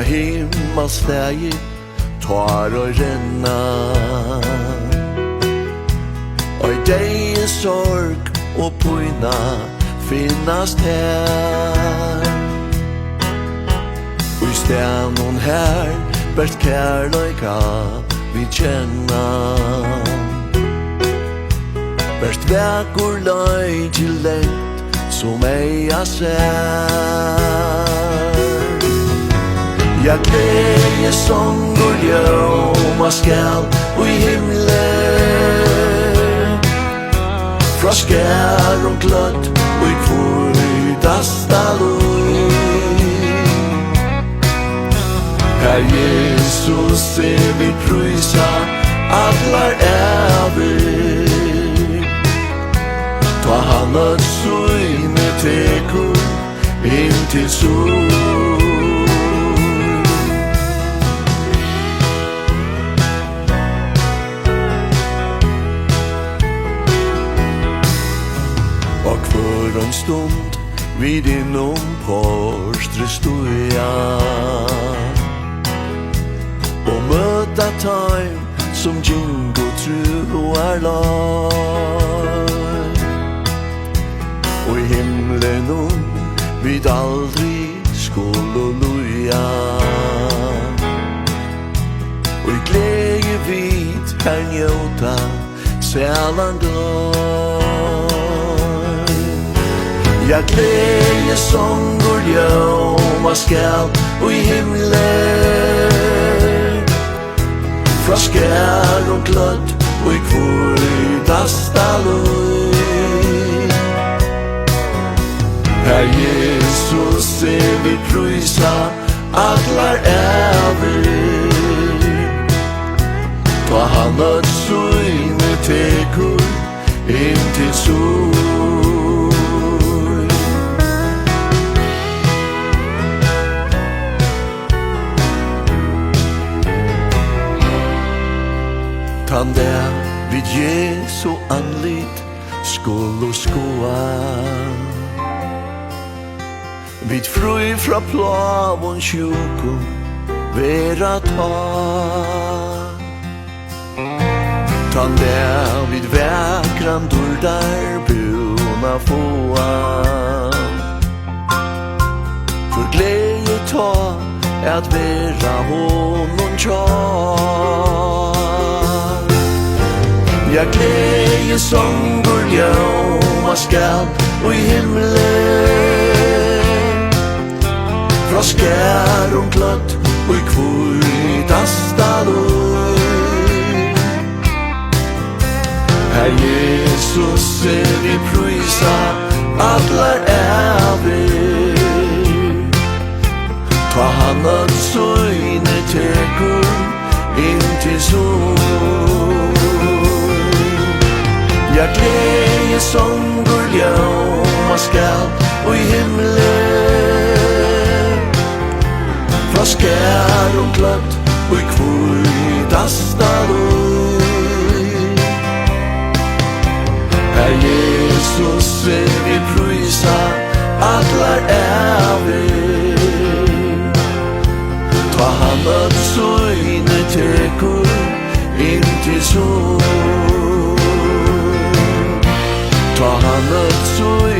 himmelstegi tar og renna. Og deg sorg og pøyna finnast her. Og i stenon her bert kærleika vi kjenna. Bert vekur løy til lengt som eia ser. Ja, gleje sånger ljoma skall og i himlen. Fra skær og gløtt og i kvøydasta lund. Herr Jesus vi prysa allar evig. Ta han at søyne tekur inn til sol. Og for en stund vid innom Porstri stuja og møta time som jingo tru er lag. Og i himlen vid aldri skål og luja. Og i glede vid her njóta sælan glad. Ja, gleje sånger ljoma skall og i himlen. Fra skær og gløtt og i kvøydasta lund. Herr Jesus vi prysa allar evig. Ta han at søyne tekur inn til sol. Tan der vid Jesu anlit skål og skoa. Vid frui fra plavon sjukum vera ta. Tan der vid väkran durdar buna foa. For gleje ta at vera honom tja. Ja, gleje sånger ljoma skall og i himlen. Fra skær og gløtt og i kvøydasta lund. Herr Jesus vi prysa allar evig. Ta han at søyne tekur inn til sol. Ja, gleje sånger ljoma skall og i himlen. Fra skær og gløtt og i kvøydasta lund. Herr Jesus vi prysa allar evig. Ta han at søyne tekur inn til sol. Ta han at søyne